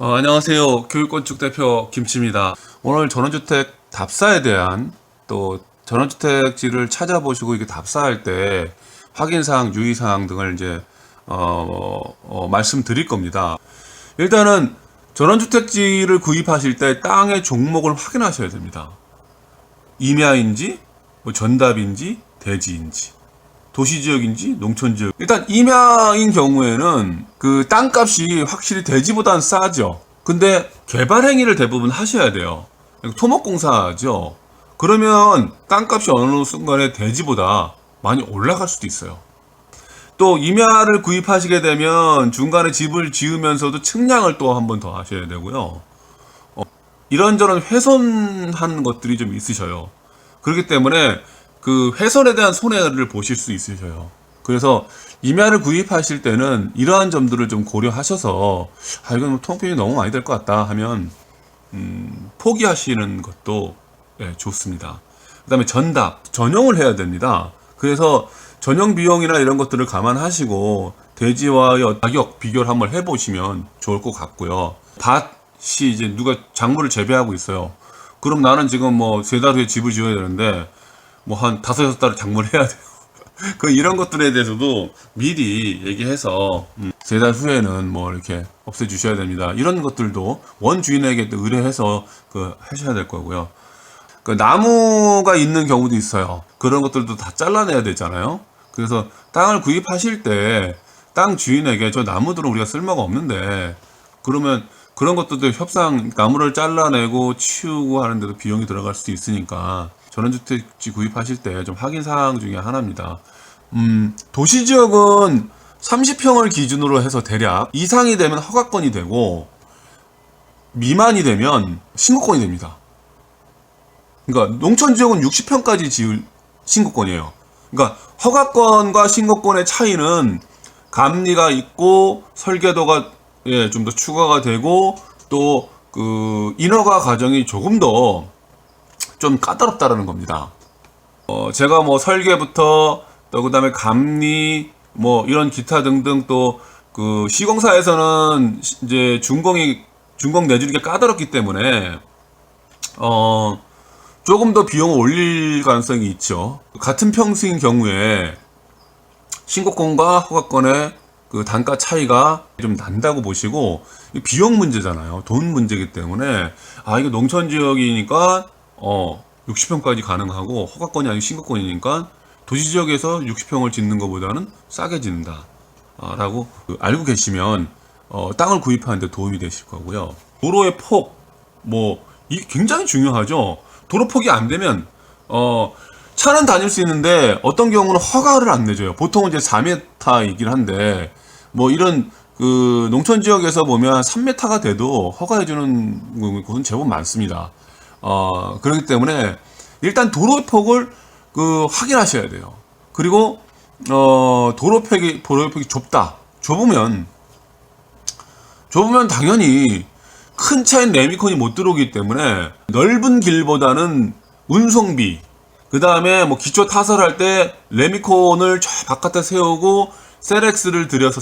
안녕하세요. 교육건축 대표 김치입니다. 오늘 전원주택 답사에 대한 또 전원주택지를 찾아보시고 이게 답사할 때 확인사항, 유의사항 등을 이제 말씀드릴 겁니다. 일단은 전원주택지를 구입하실 때 땅의 종목을 확인하셔야 됩니다. 임야인지, 뭐 전답인지, 대지인지, 도시지역인지, 농촌지역. 일단 임야인 경우에는 그 땅값이 확실히 대지보다는 싸죠. 근데 개발 행위를 대부분 하셔야 돼요. 토목공사죠. 그러면 땅값이 어느 순간에 대지보다 많이 올라갈 수도 있어요. 또 임야를 구입하시게 되면 중간에 집을 지으면서도 측량을 또 한 번 더 하셔야 되고요. 이런저런 훼손한 것들이 좀 있으셔요. 그렇기 때문에 그 훼손에 대한 손해를 보실 수 있으셔요. 그래서 임야를 구입하실 때는 이러한 점들을 좀 고려하셔서 이건 뭐 통편이 너무 많이 될 것 같다 하면 포기하시는 것도 좋습니다. 그 다음에 전용을 해야 됩니다. 그래서 전용 비용이나 이런 것들을 감안하시고 대지와의 가격 비교를 한번 해보시면 좋을 것 같고요. 밭이 이제 누가 작물을 재배하고 있어요. 그럼 나는 지금 뭐 3달 후에 집을 지어야 되는데 뭐 한 5-6달을 작물을 해야 돼요. 이런 것들에 대해서도 미리 얘기해서 3달 후에는 뭐 이렇게 없애주셔야 됩니다. 이런 것들도 원주인에게 또 의뢰해서 하셔야 될 거고요. 나무가 있는 경우도 있어요. 그런 것들도 다 잘라내야 되잖아요. 그래서 땅을 구입하실 때 땅 주인에게 저 나무들은 우리가 쓸모가 없는데 그러면 그런 것들도 협상, 나무를 잘라내고 치우고 하는데도 비용이 들어갈 수도 있으니까 전원주택지 구입하실 때 좀 확인사항 중에 하나입니다. 도시지역은 30평을 기준으로 해서 대략 이상이 되면 허가권이 되고 미만이 되면 신고권이 됩니다. 그러니까 농촌지역은 60평까지 지을 신고권이에요. 그러니까 허가권과 신고권의 차이는 감리가 있고 설계도가 좀 더 추가가 되고 또 그 인허가 과정이 조금 더 좀 까다롭다라는 겁니다. 제가 뭐 설계부터 또 그다음에 감리 뭐 이런 기타 등등 또 그 시공사에서는 이제 준공 내주는 게 까다롭기 때문에 조금 더 비용을 올릴 가능성이 있죠. 같은 평수인 경우에 신고권과 허가권의 그 단가 차이가 좀 난다고 보시고 비용 문제잖아요. 돈 문제이기 때문에 이거 농촌 지역이니까 60평까지 가능하고 허가권이 아니고 신고권이니까 도시지역에서 60평을 짓는 것보다는 싸게 짓는다 라고 알고 계시면 땅을 구입하는 데 도움이 되실 거고요. 도로의 폭, 이 굉장히 중요하죠. 도로 폭이 안 되면 차는 다닐 수 있는데 어떤 경우는 허가를 안 내줘요. 보통은 이제 4m이긴 한데 이런 그 농촌 지역에서 보면 3m가 돼도 허가해주는 곳은 제법 많습니다. 그렇기 때문에 일단 도로 폭을 확인하셔야 돼요. 그리고 도로폭이 좁으면 당연히 큰 차인 레미콘이 못 들어오기 때문에 넓은 길보다는 운송비, 그 다음에 기초 타설할 때 레미콘을 저 바깥에 세우고 세렉스를 들여서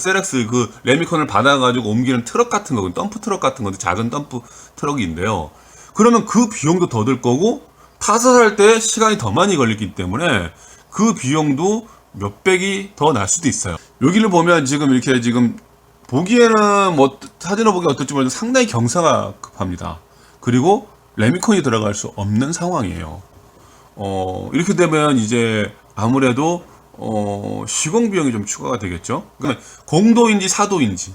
레미콘을 받아가지고 옮기는 트럭 같은 거, 덤프 트럭 같은 건데 작은 덤프 트럭인데요. 그러면 그 비용도 더 들 거고 타설할 때 시간이 더 많이 걸리기 때문에 그 비용도 몇백이 더 날 수도 있어요. 여기를 보면 이렇게 보기에는 사진으로 보기 어떨지 모르겠는데 상당히 경사가 급합니다. 그리고 레미콘이 들어갈 수 없는 상황이에요. 이렇게 되면 이제 아무래도 시공 비용이 좀 추가가 되겠죠. 그러면 공도인지 사도인지.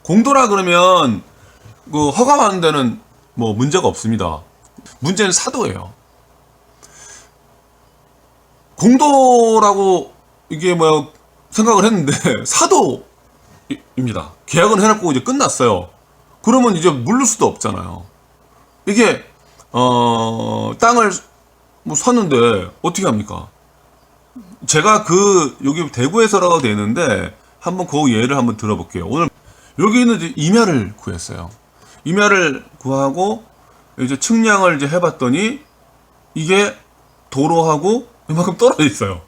공도라 그러면 허가 받는 데는 문제가 없습니다. 문제는 사도예요. 공도라고 이게 생각을 했는데 사도입니다. 계약은 해놨고 이제 끝났어요. 그러면 이제 물를 수도 없잖아요. 이게 땅을 샀는데 어떻게 합니까? 제가 여기 대구에서라고 되는데 한번 그 예를 한번 들어볼게요. 오늘 여기는 이제 임야를 구했어요. 임야를 구하고 이제 측량을 이제 해봤더니 이게 도로하고 이만큼 떨어져 있어요.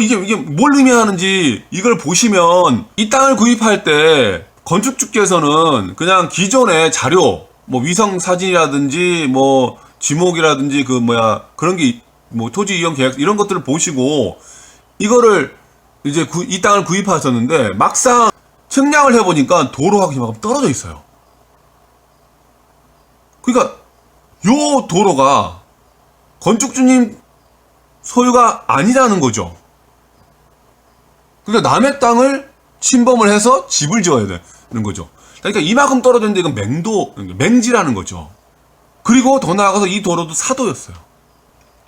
이게 뭘 의미하는지 이걸 보시면 이 땅을 구입할 때 건축주께서는 그냥 기존의 자료, 뭐 위성 사진이라든지 뭐 지목이라든지 그 뭐야 그런 게 뭐 토지 이용 계약 이런 것들을 보시고 이거를 이제 이 땅을 구입하셨는데 막상 측량을 해보니까 도로하고 이만큼 떨어져 있어요. 그러니까 요 도로가 건축주님 소유가 아니라는 거죠. 그러니까 남의 땅을 침범을 해서 집을 지어야 되는 거죠. 그러니까 이만큼 떨어졌는데 이건 맹지라는 거죠. 그리고 더 나아가서 이 도로도 사도였어요.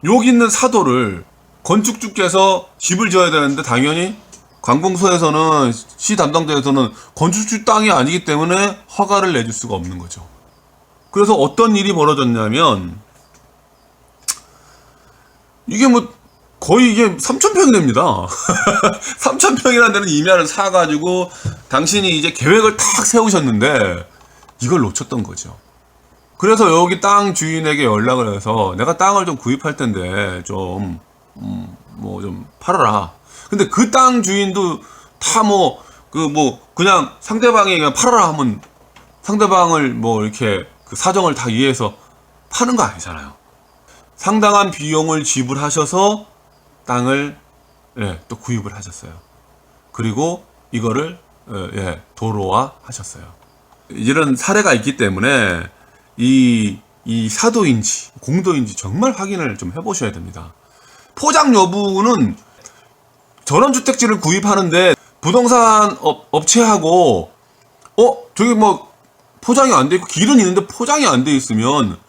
여기 있는 사도를 건축주께서 집을 지어야 되는데 당연히 관공서에서는 시 담당자에서는 건축주 땅이 아니기 때문에 허가를 내줄 수가 없는 거죠. 그래서 어떤 일이 벌어졌냐면 이게 뭐 거의 이게 3,000평이 됩니다. 3,000평이라는 데는 임야를 사가지고 당신이 이제 계획을 탁 세우셨는데 이걸 놓쳤던 거죠. 그래서 여기 땅 주인에게 연락을 해서 내가 땅을 좀 구입할 텐데 좀 뭐 좀 팔아라. 근데 그 땅 주인도 다 그냥 상대방이 그냥 팔아라 하면 상대방을 뭐 이렇게 그 사정을 다 이해해서 파는 거 아니잖아요. 상당한 비용을 지불하셔서 땅을 또 구입을 하셨어요. 그리고 이거를 도로화 하셨어요. 이런 사례가 있기 때문에 이 사도인지 공도인지 정말 확인을 좀 해보셔야 됩니다. 포장 여부는 전원주택지를 구입하는데 부동산 업체하고 저기 뭐 포장이 안 돼 있고 길은 있는데 포장이 안 돼 있으면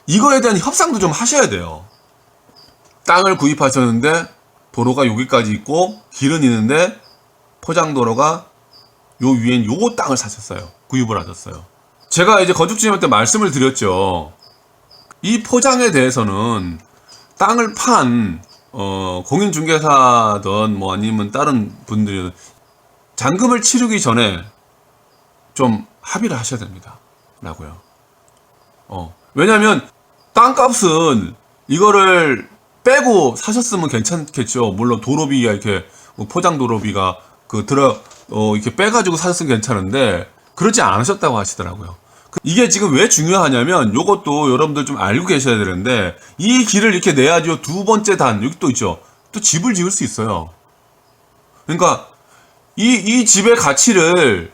이거에 대한 협상도 좀 하셔야 돼요. 땅을 구입하셨는데 도로가 여기까지 있고 길은 있는데 포장도로가 요 위엔 요 땅을 사셨어요. 구입을 하셨어요. 제가 이제 건축주님한테 말씀을 드렸죠. 이 포장에 대해서는 땅을 판 공인중개사든 뭐 아니면 다른 분들이 잔금을 치르기 전에 좀 합의를 하셔야 됩니다. 라고요. 왜냐면 땅값은 이거를 빼고 사셨으면 괜찮겠죠. 물론 도로비야 이렇게 포장 도로비가 이렇게 빼가지고 사셨으면 괜찮은데 그러지 않으셨다고 하시더라고요. 이게 지금 왜 중요하냐면 요것도 여러분들 좀 알고 계셔야 되는데 이 길을 이렇게 내야죠. 두 번째 단 여기 또 있죠. 또 집을 지을 수 있어요. 그러니까 이 집의 가치를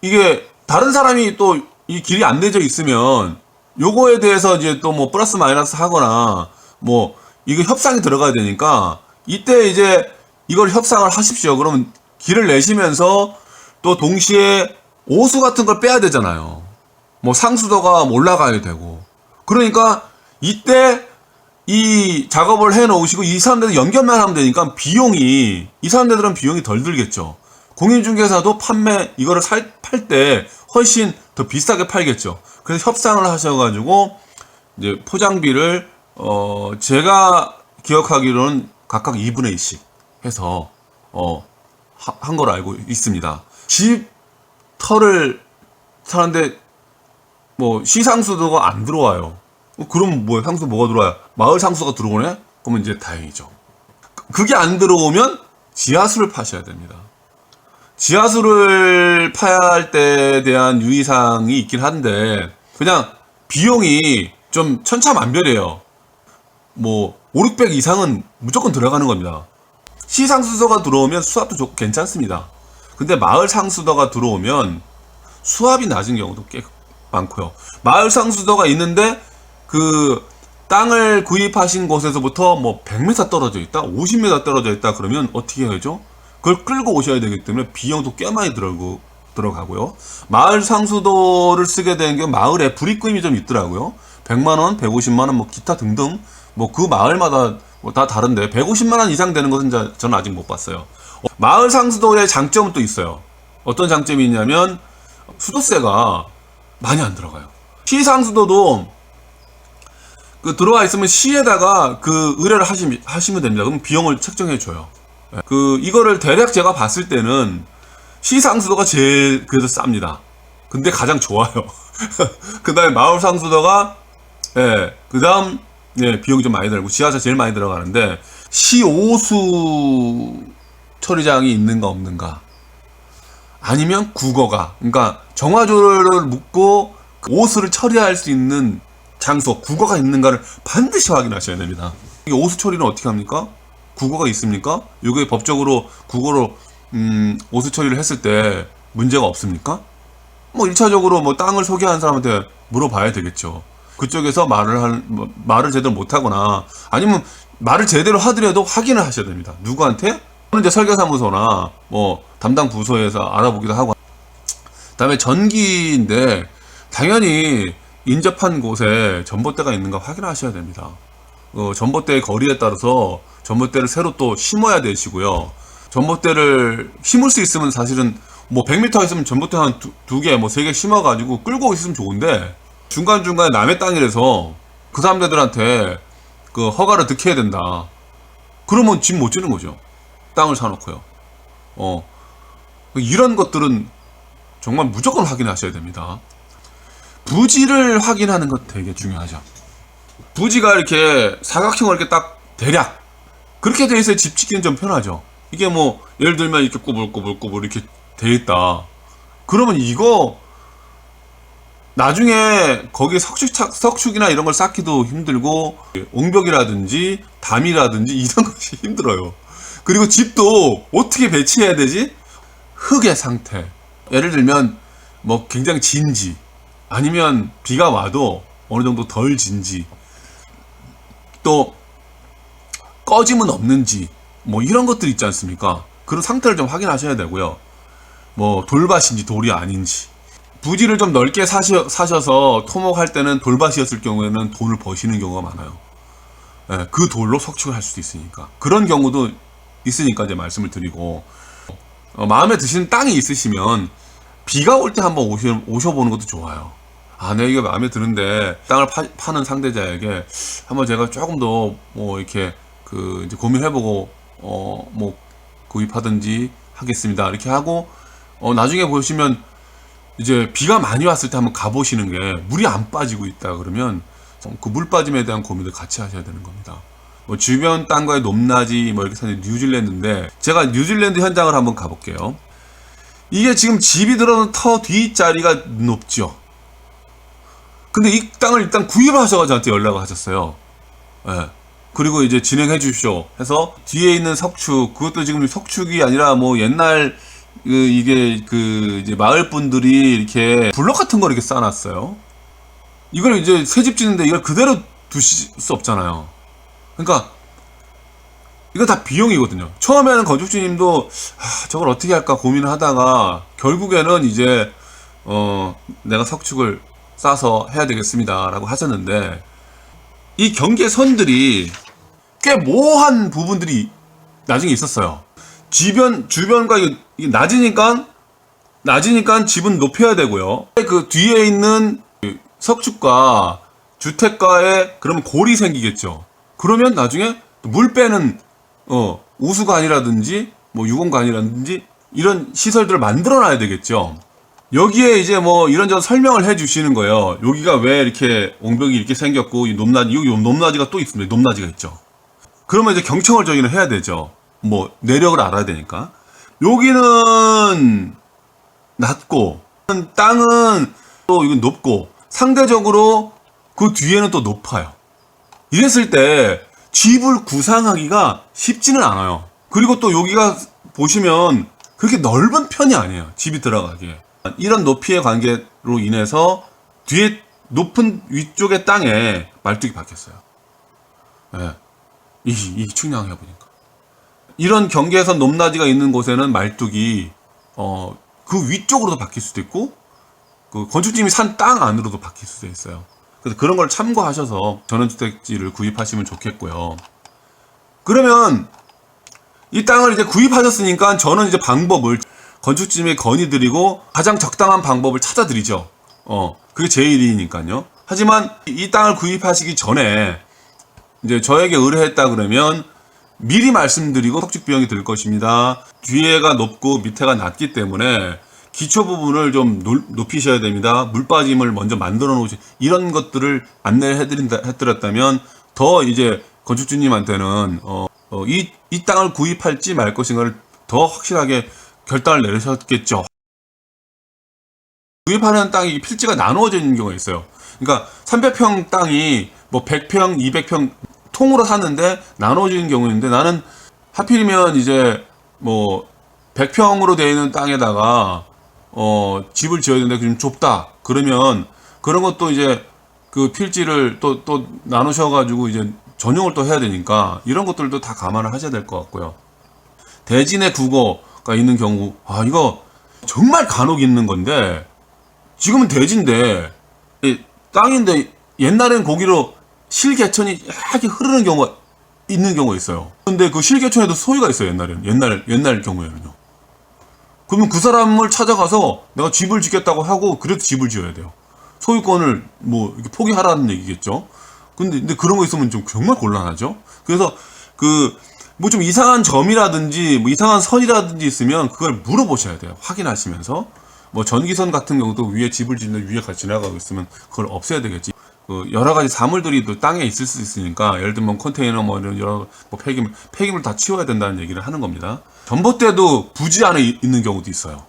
이게 다른 사람이 또 이 길이 안 내져 있으면 요거에 대해서 이제 또 뭐 플러스 마이너스 하거나 뭐 이거 협상이 들어가야 되니까 이때 이제 이걸 협상을 하십시오. 그러면 길을 내시면서 또 동시에 오수 같은 걸 빼야 되잖아요. 뭐 상수도가 올라가야 되고. 그러니까 이때 이 작업을 해 놓으시고 이 사람들 연결만 하면 되니까 이 사람들은 비용이 덜 들겠죠. 공인중개사도 이거를 팔 때 훨씬 더 비싸게 팔겠죠. 그래서 협상을 하셔가지고 이제 포장비를 제가 기억하기로는 각각 2분의 1씩 해서 한 걸 알고 있습니다. 집 터를 사는데 뭐 시상수도가 안 들어와요. 그럼 뭐 상수 뭐가 들어와요? 마을 상수가 들어오네? 그러면 이제 다행이죠. 그게 안 들어오면 지하수를 파셔야 됩니다. 지하수를 파야 할 때에 대한 유의사항이 있긴 한데 그냥 비용이 좀 천차만별이에요. 뭐 5, 600 이상은 무조건 들어가는 겁니다. 시상수도가 들어오면 수압도 좋고 괜찮습니다. 근데 마을 상수도가 들어오면 수압이 낮은 경우도 꽤 많고요. 마을 상수도가 있는데 그 땅을 구입하신 곳에서부터 뭐 100m 떨어져 있다, 50m 떨어져 있다 그러면 어떻게 해야죠? 그걸 끌고 오셔야 되기 때문에 비용도 꽤 많이 들어가고요. 마을 상수도를 쓰게 되는 게 마을에 불입금이 좀 있더라고요. 100만 원, 150만 원, 뭐 기타 등등 뭐 그 마을마다 뭐 다 다른데 150만 원 이상 되는 것은 저는 아직 못 봤어요. 마을 상수도의 장점은 또 있어요. 어떤 장점이 있냐면 수도세가 많이 안 들어가요. 시상수도도 들어와 있으면 시에다가 그 의뢰를 하시면 됩니다. 그럼 비용을 책정해 줘요. 이거를 대략 제가 봤을 때는 시상수도가 제일 그래도 쌉니다. 근데 가장 좋아요. 그 다음에 마을 상수도가 그 다음 비용이 좀 많이 들고 지하철 제일 많이 들어가는데 시오수 처리장이 있는가 없는가 아니면 국어가, 그러니까 정화조를 묻고 오수를 처리할 수 있는 장소, 국어가 있는가를 반드시 확인하셔야 됩니다. 이게 오수 처리는 어떻게 합니까? 국어가 있습니까? 이게 법적으로 국어로 오수 처리를 했을 때 문제가 없습니까? 뭐 1차적으로 뭐 땅을 소개한 사람한테 물어봐야 되겠죠. 그쪽에서 말을 제대로 못하거나 아니면 말을 제대로 하더라도 확인을 하셔야 됩니다. 누구한테? 이제 설계사무소나 뭐 담당 부서에서 알아보기도 하고. 그다음에 전기인데 당연히 인접한 곳에 전봇대가 있는가 확인하셔야 됩니다. 전봇대의 거리에 따라서 전봇대를 새로 또 심어야 되시고요. 전봇대를 심을 수 있으면 사실은 뭐 100m 있으면 전봇대 한 두 개, 뭐 3개 심어가지고 끌고 있으면 좋은데 중간중간에 남의 땅이라서 그 사람들한테 그 허가를 득해야 된다. 그러면 집 못 지는 거죠. 땅을 사놓고요. 이런 것들은 정말 무조건 확인하셔야 됩니다. 부지를 확인하는 것 되게 중요하죠. 부지가 이렇게 사각형으로 이렇게 딱 대략 그렇게 돼 있어야 집 짓기는 좀 편하죠. 이게 뭐 예를 들면 이렇게 꼬불꼬불꼬불 이렇게 돼 있다. 그러면 이거 나중에 거기에 석축이나 이런 걸 쌓기도 힘들고 옹벽이라든지 담이라든지 이런 것이 힘들어요. 그리고 집도 어떻게 배치해야 되지? 흙의 상태. 예를 들면 뭐 굉장히 진지 아니면 비가 와도 어느 정도 덜 진지 또 꺼짐은 없는지 뭐 이런 것들 있지 않습니까? 그런 상태를 좀 확인하셔야 되고요. 뭐 돌밭인지 돌이 아닌지 부지를 좀 넓게 사셔서 토목할 때는 돌밭이었을 경우에는 돈을 버시는 경우가 많아요. 예, 그 돌로 석축을 할 수도 있으니까 그런 경우도 있으니까 이제 말씀을 드리고 마음에 드시는 땅이 있으시면 비가 올 때 한번 오셔보는 것도 좋아요. 아, 내 이게 마음에 드는데 땅을 파는 상대자에게 한번 제가 조금 더 뭐 이렇게 이제 고민해보고 뭐 구입하든지 하겠습니다. 이렇게 하고 나중에 보시면 이제 비가 많이 왔을 때 한번 가보시는 게 물이 안 빠지고 있다 그러면 그 물 빠짐에 대한 고민을 같이 하셔야 되는 겁니다. 뭐 주변 땅과의 높낮이 뭐 이렇게 사는 뉴질랜드인데 제가 뉴질랜드 현장을 한번 가볼게요. 이게 지금 집이 들어오는 터 뒷자리가 높죠. 근데 이 땅을 일단 구입하셔가지고 저한테 연락을 하셨어요. 예. 그리고 이제 진행해 주십시오 해서 뒤에 있는 석축 그것도 지금 석축이 아니라 뭐 옛날 이게 이제 마을 분들이 이렇게 블럭 같은 거 이렇게 쌓아놨어요. 이걸 이제 새 집 짓는데 이걸 그대로 두실 수 없잖아요. 그러니까 이거 다 비용이거든요. 처음에는 건축주님도 저걸 어떻게 할까 고민을 하다가 결국에는 이제 내가 석축을 싸서 해야 되겠습니다 라고 하셨는데 이 경계선들이 꽤 모호한 부분들이 나중에 있었어요. 주변과 이게 낮으니까 집은 높여야 되고요. 그 뒤에 있는 석축과 주택가에 그러면 골이 생기겠죠. 그러면 나중에 물 빼는 우수관이라든지 뭐 유공관이라든지 이런 시설들을 만들어 놔야 되겠죠. 여기에 이제 뭐 이런저런 설명을 해 주시는 거예요. 여기가 왜 이렇게 옹벽이 이렇게 생겼고 여기 높낮이가 또 있습니다. 높낮이가 있죠. 그러면 이제 경청을 저희는 해야 되죠. 뭐 내력을 알아야 되니까. 여기는 낮고 땅은 또 이건 높고 상대적으로 그 뒤에는 또 높아요. 이랬을 때 집을 구상하기가 쉽지는 않아요. 그리고 또 여기가 보시면 그렇게 넓은 편이 아니에요. 집이 들어가기에. 이런 높이의 관계로 인해서 뒤에 높은 위쪽의 땅에 말뚝이 박혔어요. 네. 이 측량해 보니까 이런 경계에서 높낮이가 있는 곳에는 말뚝이 그 위쪽으로도 박힐 수도 있고 그 건축팀이 산 땅 안으로도 박힐 수도 있어요. 그래서 그런 걸 참고하셔서 전원주택지를 구입하시면 좋겠고요. 그러면 이 땅을 이제 구입하셨으니까 저는 이제 방법을 건축팀에 건의드리고 가장 적당한 방법을 찾아드리죠. 그게 제 일이니까요. 하지만 이 땅을 구입하시기 전에 이제 저에게 의뢰했다 그러면 미리 말씀드리고 석축 비용이 들 것입니다. 뒤에가 높고 밑에가 낮기 때문에 기초 부분을 좀 높이셔야 됩니다. 물 빠짐을 먼저 만들어 놓으시 이런 것들을 안내를 해드렸다면 더 이제 건축주님한테는 이 땅을 구입할지 말 것인가를 더 확실하게 결단을 내리셨겠죠. 구입하는 땅이 필지가 나누어져 있는 경우가 있어요. 그러니까 300평 땅이 뭐 100평, 200평 통으로 샀는데 나누어지는 경우인데, 나는 하필이면 이제 뭐 100평으로 되어 있는 땅에다가 집을 지어야 되는데 좀 좁다. 그러면 그런 것도 이제 그 필지를 또 나누셔가지고 이제 전용을 또 해야 되니까 이런 것들도 다 감안을 하셔야 될 것 같고요. 대진의 국어가 있는 경우, 이거 정말 간혹 있는 건데, 지금은 대지인데 땅인데 옛날엔 거기로 실개천이 이렇게 흐르는 경우가 있는 경우가 있어요. 근데 그 실개천에도 소유가 있어요. 옛날 경우에는요. 그러면 그 사람을 찾아가서 내가 집을 짓겠다고 하고, 그래도 집을 지어야 돼요. 소유권을 뭐 이렇게 포기하라는 얘기겠죠. 근데 그런 거 있으면 좀 정말 곤란하죠. 그래서 뭐 좀 이상한 점이라든지 뭐 이상한 선이라든지 있으면 그걸 물어보셔야 돼요. 확인하시면서. 뭐 전기선 같은 경우도 위에 집을 짓는 위에 같이 지나가고 있으면 그걸 없애야 되겠지. 여러 가지 사물들이 또 땅에 있을 수 있으니까, 예를 들면 컨테이너 뭐 이런 여러 뭐 폐기물 다 치워야 된다는 얘기를 하는 겁니다. 전봇대도 부지 안에 있는 경우도 있어요.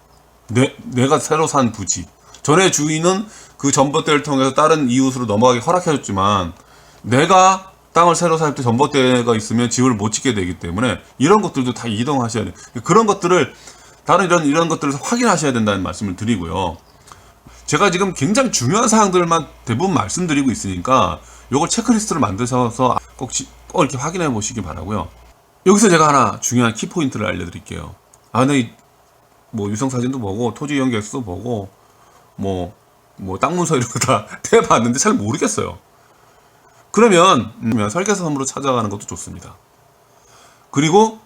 내가 새로 산 부지. 전에 주인은 그 전봇대를 통해서 다른 이웃으로 넘어가기 허락해줬지만, 내가 땅을 새로 살 때 전봇대가 있으면 집을 못 짓게 되기 때문에 이런 것들도 다 이동하셔야 돼요. 그런 것들을 이런 것들을 확인하셔야 된다는 말씀을 드리고요. 제가 지금 굉장히 중요한 사항들만 대부분 말씀드리고 있으니까 요걸 체크리스트를 만드셔서 꼭 이렇게 확인해 보시기 바라고요. 여기서 제가 하나 중요한 키포인트를 알려드릴게요. 근데 뭐 유성사진도 보고 토지 이용 계획서도 보고 뭐 땅 문서 이런 거 다 대봤는데 잘 모르겠어요. 그러면 설계사무로 찾아가는 것도 좋습니다. 그리고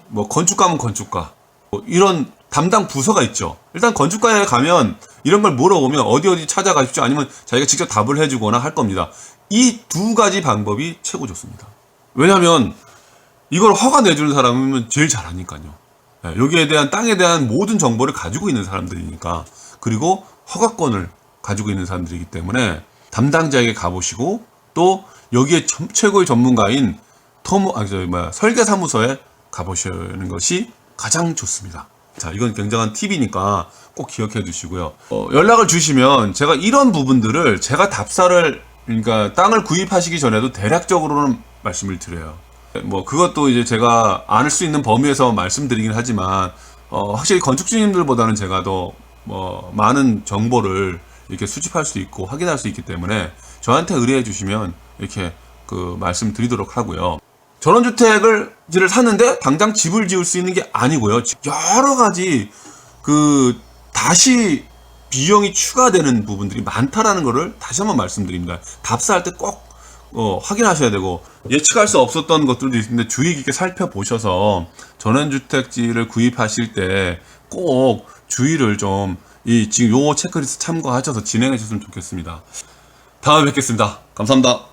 뭐 건축가면 건축가, 뭐 이런 담당 부서가 있죠. 일단 건축가에 가면 이런 걸 물어보면 어디 찾아가십시오, 아니면 자기가 직접 답을 해주거나 할 겁니다. 이 두 가지 방법이 최고 좋습니다. 왜냐하면 이걸 허가 내주는 사람은 제일 잘하니까요. 여기에 대한 땅에 대한 모든 정보를 가지고 있는 사람들이니까, 그리고 허가권을 가지고 있는 사람들이기 때문에 담당자에게 가보시고, 또 여기에 최고의 전문가인 설계사무소에 가보시는 것이 가장 좋습니다. 자, 이건 굉장한 팁이니까 꼭 기억해 주시고요. 연락을 주시면 제가 이런 부분들을 제가 그러니까 땅을 구입하시기 전에도 대략적으로는 말씀을 드려요. 뭐 그것도 이제 제가 알 수 있는 범위에서 말씀드리긴 하지만, 확실히 건축주님들보다는 제가 더 많은 정보를 이렇게 수집할 수 있고 확인할 수 있기 때문에 저한테 의뢰해 주시면 이렇게 말씀드리도록 하고요. 전원주택을 샀는데 당장 집을 지을 수 있는 게 아니고요. 여러 가지 다시 비용이 추가되는 부분들이 많다라는 것을 다시 한번 말씀드립니다. 답사할 때 꼭 확인하셔야 되고, 예측할 수 없었던 것들도 있는데 주의 깊게 살펴보셔서 전원주택지를 구입하실 때 꼭 주의를 좀 지금 요 체크리스트 참고하셔서 진행해 주셨으면 좋겠습니다. 다음에 뵙겠습니다. 감사합니다.